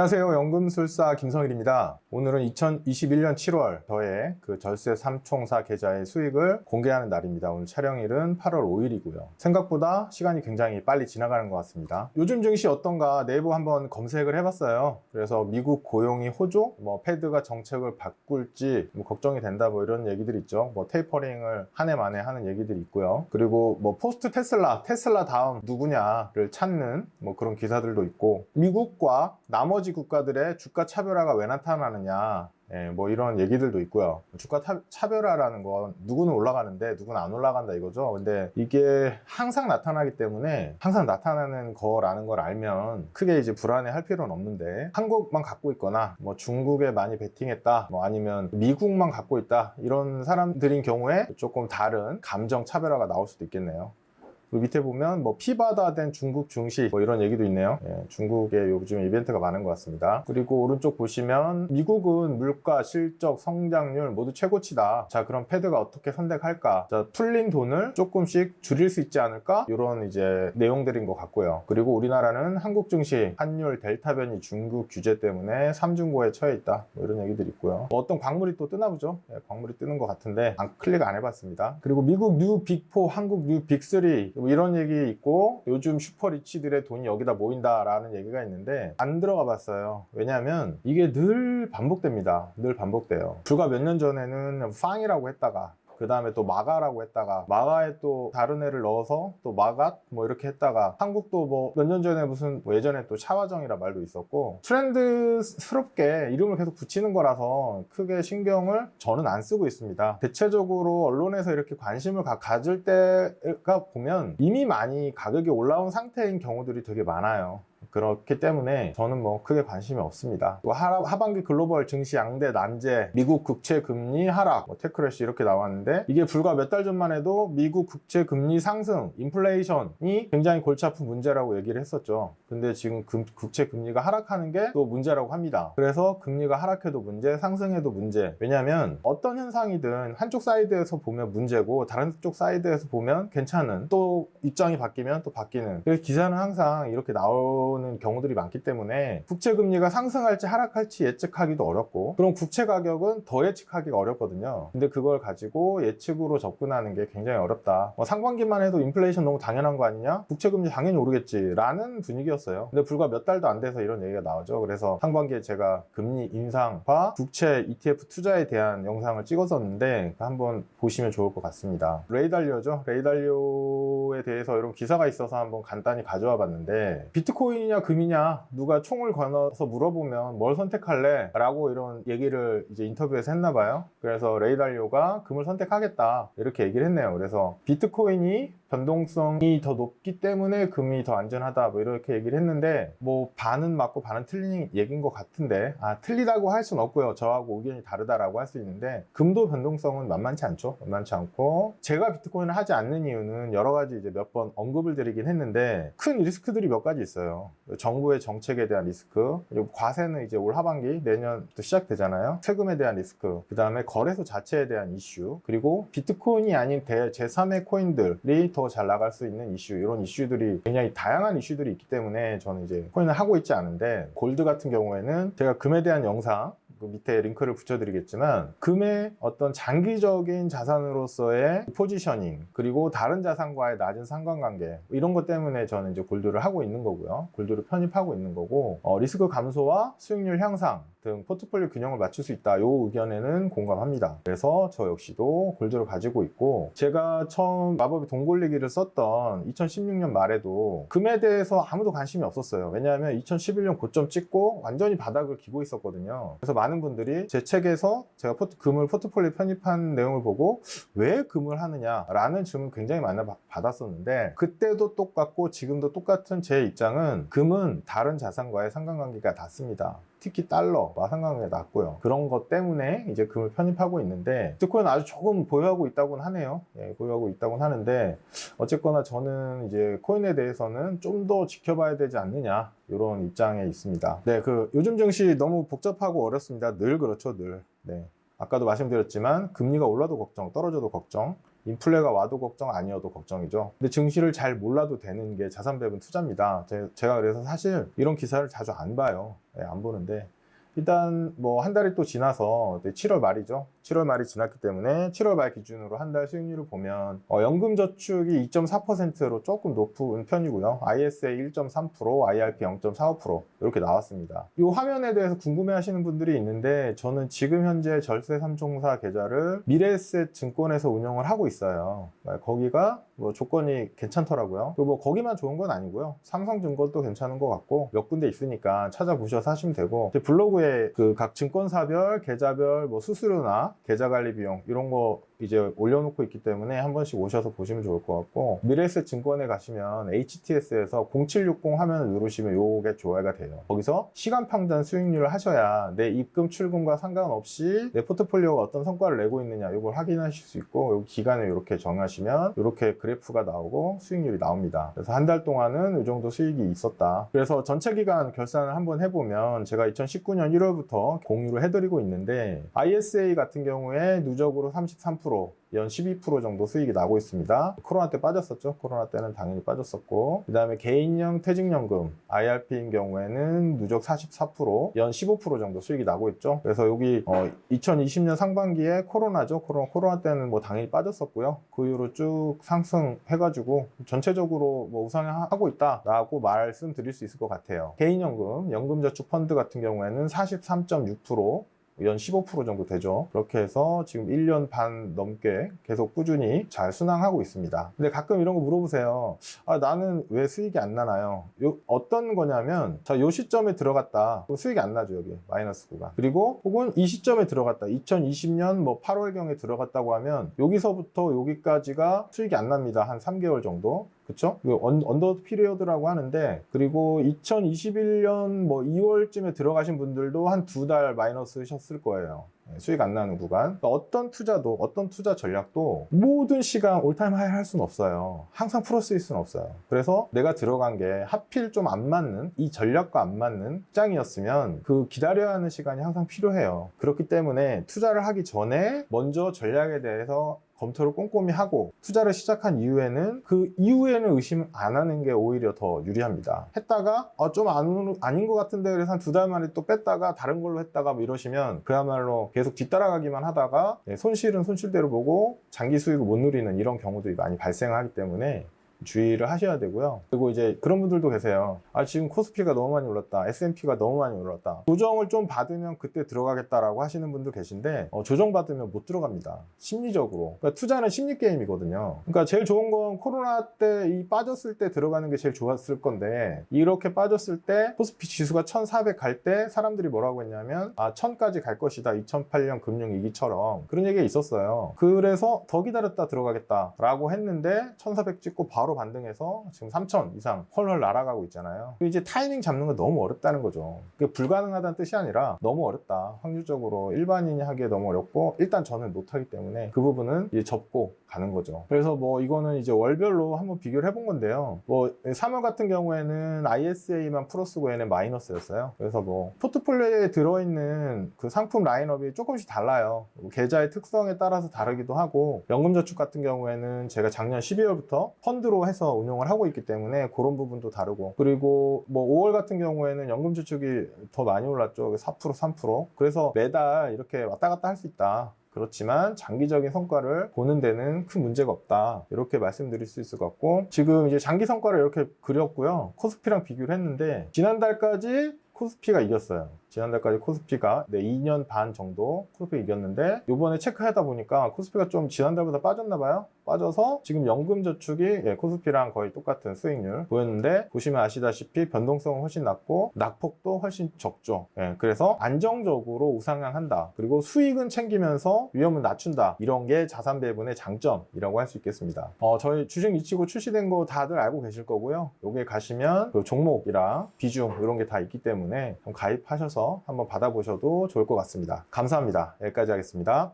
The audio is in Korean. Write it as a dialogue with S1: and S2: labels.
S1: 안녕하세요. 연금술사 김성일입니다. 오늘은 2021년 7월 저의 그 절세 3총사 계좌의 수익을 공개하는 날입니다. 오늘 촬영일은 8월 5일이고요. 생각보다 시간이 굉장히 빨리 지나가는 것 같습니다. 요즘 증시 어떤가 네이버 한번 검색을 해봤어요. 그래서 미국 고용이 호조, 패드가 정책을 바꿀지 걱정이 된다 이런 얘기들이 있죠. 테이퍼링을 한 해 만에 하는 얘기들이 있고요. 그리고 포스트 테슬라 다음 누구냐를 찾는 그런 기사들도 있고, 미국과 나머지 국가들의 주가 차별화가 왜 나타나느냐, 이런 얘기들도 있고요. 주가 차별화라는 건 누구는 올라가는데 누구는 안 올라간다 이거죠. 근데 이게 항상 나타나기 때문에 항상 나타나는 거라는 걸 알면 크게 이제 불안해할 필요는 없는데, 한국만 갖고 있거나 중국에 많이 베팅했다, 아니면 미국만 갖고 있다 이런 사람들인 경우에 조금 다른 감정 차별화가 나올 수도 있겠네요. 그리고 밑에 보면 피바다된 중국 증시 이런 얘기도 있네요. 중국에 요즘 이벤트가 많은 것 같습니다. 그리고 오른쪽 보시면 미국은 물가, 실적, 성장률 모두 최고치다. 자, 그럼 패드가 어떻게 선택할까? 자, 풀린 돈을 조금씩 줄일 수 있지 않을까? 이런 이제 내용들인 것 같고요. 그리고 우리나라는 한국 증시 환율 델타 변이 중국 규제 때문에 삼중고에 처해 있다. 이런 얘기들이 있고요. 어떤 광물이 또 뜨나 보죠. 광물이 뜨는 것 같은데 클릭 안 해봤습니다. 그리고 미국 뉴 빅4, 한국 뉴 빅3 이런 얘기 있고, 요즘 슈퍼리치들의 돈이 여기다 모인다라는 얘기가 있는데 안 들어가 봤어요. 왜냐하면 이게 늘 반복됩니다. 늘 반복돼요. 불과 몇 년 전에는 팡이라고 했다가 그 다음에 또 마가라고 했다가 마가에 또 다른 애를 넣어서 또 마갓 이렇게 했다가, 한국도 몇 년 전에 무슨 예전에 또 차화정이라 말도 있었고, 트렌드스럽게 이름을 계속 붙이는 거라서 크게 신경을 저는 안 쓰고 있습니다. 대체적으로 언론에서 이렇게 관심을 가질 때가 보면 이미 많이 가격이 올라온 상태인 경우들이 되게 많아요. 그렇기 때문에 저는 크게 관심이 없습니다. 하반기 글로벌 증시 양대 난제, 미국 국채 금리 하락, 테크래시 이렇게 나왔는데, 이게 불과 몇 달 전만 해도 미국 국채 금리 상승, 인플레이션이 굉장히 골치 아픈 문제라고 얘기를 했었죠. 근데 지금 국채 금리가 하락하는 게 또 문제라고 합니다. 그래서 금리가 하락해도 문제, 상승해도 문제. 왜냐하면 어떤 현상이든 한쪽 사이드에서 보면 문제고 다른 쪽 사이드에서 보면 괜찮은, 또 입장이 바뀌면 또 바뀌는. 그래서 기사는 항상 이렇게 나오는 경우들이 많기 때문에 국채 금리가 상승할지 하락할지 예측하기도 어렵고, 그럼 국채 가격은 더 예측하기가 어렵거든요. 근데 그걸 가지고 예측으로 접근하는 게 굉장히 어렵다. 상반기만 해도 인플레이션 너무 당연한 거 아니냐? 국채 금리 당연히 오르겠지 라는 분위기였어요. 근데 불과 몇 달도 안 돼서 이런 얘기가 나오죠. 그래서 상반기에 제가 금리 인상과 국채 ETF 투자에 대한 영상을 찍었었는데 한번 보시면 좋을 것 같습니다. 레이달리오죠. 레이달리오에 대해서 이런 기사가 있어서 한번 간단히 가져와 봤는데, 비트코인이냐 금이냐 누가 총을 거눠서 물어보면 뭘 선택할래? 라고 이런 얘기를 이제 인터뷰에서 했나 봐요. 그래서 레이달리오가 금을 선택하겠다 이렇게 얘기를 했네요. 그래서 비트코인이 변동성이 더 높기 때문에 금이 더 안전하다 이렇게 얘기를 했는데, 반은 맞고 반은 틀린 얘기인 것 같은데, 틀리다고 할 수는 없고요. 저하고 의견이 다르다라고 할 수 있는데, 금도 변동성은 만만치 않죠. 만만치 않고, 제가 비트코인을 하지 않는 이유는 여러 가지 이제 몇 번 언급을 드리긴 했는데, 큰 리스크들이 몇 가지 있어요. 정부의 정책에 대한 리스크, 그리고 과세는 이제 올 하반기 내년부터 시작되잖아요. 세금에 대한 리스크, 그 다음에 거래소 자체에 대한 이슈, 그리고 비트코인이 아닌 제3의 코인들이 더 잘 나갈 수 있는 이슈, 이런 이슈들이 굉장히 다양한 이슈들이 있기 때문에 저는 이제 코인을 하고 있지 않은데, 골드 같은 경우에는 제가 금에 대한 영상 그 밑에 링크를 붙여드리겠지만, 금의 어떤 장기적인 자산으로서의 포지셔닝, 그리고 다른 자산과의 낮은 상관관계, 이런 것 때문에 저는 이제 골드를 하고 있는 거고요. 골드를 편입하고 있는 거고, 리스크 감소와 수익률 향상 등 포트폴리오 균형을 맞출 수 있다, 이 의견에는 공감합니다. 그래서 저 역시도 골드를 가지고 있고, 제가 처음 마법의 돈 굴리기를 썼던 2016년 말에도 금에 대해서 아무도 관심이 없었어요. 왜냐하면 2011년 고점 찍고 완전히 바닥을 기고 있었거든요. 그래서 많은 분들이 제 책에서 제가 금을 포트폴리오 편입한 내용을 보고 왜 금을 하느냐라는 질문 굉장히 많이 받았었는데, 그때도 똑같고 지금도 똑같은 제 입장은, 금은 다른 자산과의 상관관계가 닿습니다. 특히 달러와 상관관계가 낮고요. 그런 것 때문에 이제 금을 편입하고 있는데, 비트코인 아주 조금 보유하고 있다고는 하네요. 보유하고 있다고는 하는데, 어쨌거나 저는 이제 코인에 대해서는 좀 더 지켜봐야 되지 않느냐, 이런 입장에 있습니다. 요즘 증시 너무 복잡하고 어렵습니다. 늘 그렇죠, 늘. 아까도 말씀드렸지만 금리가 올라도 걱정, 떨어져도 걱정, 인플레가 와도 걱정, 아니어도 걱정이죠. 근데 증시를 잘 몰라도 되는 게 자산 배분 투자입니다. 제가 그래서 사실 이런 기사를 자주 안 봐요. 안 보는데 일단 뭐 한 달이 또 지나서 7월 말이죠. 7월 말이 지났기 때문에 7월 말 기준으로 한 달 수익률을 보면 연금저축이 2.4%로 조금 높은 편이고요. ISA 1.3%, IRP 0.45% 이렇게 나왔습니다. 이 화면에 대해서 궁금해 하시는 분들이 있는데 저는 지금 현재 절세 3총사 계좌를 미래에셋 증권에서 운영을 하고 있어요. 거기가 뭐 조건이 괜찮더라고요. 뭐 거기만 좋은 건 아니고요. 삼성증권도 괜찮은 것 같고 몇 군데 있으니까 찾아보셔서 하시면 되고 제 블로그에 그 각 증권사별, 계좌별 뭐 수수료나 계좌 관리 비용 이런 거 이제 올려놓고 있기 때문에 한 번씩 오셔서 보시면 좋을 것 같고 미래에셋 증권에 가시면 HTS에서 0760 화면을 누르시면 요게 조회가 돼요. 거기서 시간 판단 수익률을 하셔야 내 입금 출금과 상관없이 내 포트폴리오가 어떤 성과를 내고 있느냐 이걸 확인하실 수 있고 여기 기간을 이렇게 정하시면 이렇게 그래프가 나오고 수익률이 나옵니다. 그래서 한 달 동안은 이 정도 수익이 있었다. 그래서 전체 기간 결산을 한번 해보면 제가 2019년 1월부터 공유를 해드리고 있는데 ISA 같은 경우에 누적으로 33%, 연 12% 정도 수익이 나고 있습니다. 코로나 때 빠졌었죠. 코로나 때는 당연히 빠졌었고 그 다음에 개인형 퇴직연금 IRP인 경우에는 누적 44%, 연 15% 정도 수익이 나고 있죠. 그래서 여기 2020년 상반기에 코로나죠. 코로나 때는 뭐 당연히 빠졌었고요. 그 이후로 쭉 상승해가지고 전체적으로 뭐 우상향하고 있다라고 말씀드릴 수 있을 것 같아요. 개인연금, 연금저축펀드 같은 경우에는 43.6%, 연 15% 정도 되죠. 그렇게 해서 지금 1년 반 넘게 계속 꾸준히 잘 순항하고 있습니다. 근데 가끔 이런 거 물어보세요. 나는 왜 수익이 안 나나요? 어떤 거냐면 요 시점에 들어갔다. 그럼 수익이 안 나죠. 여기 마이너스 구간. 그리고 혹은 이 시점에 들어갔다. 2020년 뭐 8월경에 들어갔다고 하면 여기서부터 여기까지가 수익이 안 납니다. 한 3개월 정도. 그쵸? 언더 피리어드라고 하는데 그리고 2021년 뭐 2월쯤에 들어가신 분들도 한 2달 마이너스셨을 거예요. 수익 안 나는 구간. 그러니까 어떤 투자도 어떤 투자 전략도 모든 시간 올타임 하이 할 수는 없어요. 항상 플러스일 수는 없어요. 그래서 내가 들어간 게 하필 좀 안 맞는 이 전략과 안 맞는 시장이었으면 그 기다려야 하는 시간이 항상 필요해요. 그렇기 때문에 투자를 하기 전에 먼저 전략에 대해서 검토를 꼼꼼히 하고 투자를 시작한 이후에는 그 이후에는 의심 안 하는 게 오히려 더 유리합니다. 했다가 좀 아닌 것 같은데 그래서 한 2달 만에 또 뺐다가 다른 걸로 했다가 뭐 이러시면 그야말로 계속 뒤따라가기만 하다가 손실은 손실대로 보고 장기 수익을 못 누리는 이런 경우들이 많이 발생하기 때문에 주의를 하셔야 되고요. 그리고 이제 그런 분들도 계세요. 지금 코스피가 너무 많이 올랐다. S&P가 너무 많이 올랐다. 조정을 좀 받으면 그때 들어가겠다라고 하시는 분도 계신데 조정 받으면 못 들어갑니다. 심리적으로. 그러니까 투자는 심리 게임이거든요. 그러니까 제일 좋은 건 코로나 때 이 빠졌을 때 들어가는 게 제일 좋았을 건데 이렇게 빠졌을 때 코스피 지수가 1400 갈 때 사람들이 뭐라고 했냐면 1000까지 갈 것이다. 2008년 금융위기처럼 그런 얘기가 있었어요. 그래서 더 기다렸다 들어가겠다라고 했는데 1400 찍고 바로 반등해서 지금 3,000 이상 헐헐 날아가고 있잖아요. 이제 타이밍 잡는 건 너무 어렵다는 거죠. 그게 불가능하다는 뜻이 아니라 너무 어렵다. 확률적으로 일반인이 하기에 너무 어렵고 일단 저는 못하기 때문에 그 부분은 이제 접고 가는 거죠. 그래서 뭐 이거는 이제 월별로 한번 비교를 해본 건데요. 뭐 3월 같은 경우에는 ISA만 플러스고 얘는 마이너스였어요. 그래서 뭐 포트폴리오에 들어있는 그 상품 라인업이 조금씩 달라요. 계좌의 특성에 따라서 다르기도 하고 연금저축 같은 경우에는 제가 작년 12월부터 펀드로 해서 운용을 하고 있기 때문에 그런 부분도 다르고 그리고 뭐 5월 같은 경우에는 연금저축이 더 많이 올랐죠. 4%, 3%. 그래서 매달 이렇게 왔다 갔다 할 수 있다. 그렇지만 장기적인 성과를 보는 데는 큰 문제가 없다. 이렇게 말씀드릴 수 있을 것 같고 지금 이제 장기 성과를 이렇게 그렸고요. 코스피랑 비교를 했는데 지난달까지 코스피가 이겼어요. 지난달까지 코스피가 2년 반 정도 코스피 이겼는데 요번에 체크하다 보니까 코스피가 좀 지난달보다 빠졌나 봐요. 빠져서 지금 연금저축이 코스피랑 거의 똑같은 수익률 보였는데 보시면 아시다시피 변동성은 훨씬 낮고 낙폭도 훨씬 적죠. 그래서 안정적으로 우상향한다. 그리고 수익은 챙기면서 위험은 낮춘다. 이런 게 자산 배분의 장점이라고 할 수 있겠습니다. 저희 주식 미치고 출시된 거 다들 알고 계실 거고요. 여기에 가시면 그 종목이랑 비중 이런 게 다 있기 때문에 좀 가입하셔서 한번 받아보셔도 좋을 것 같습니다. 감사합니다. 여기까지 하겠습니다.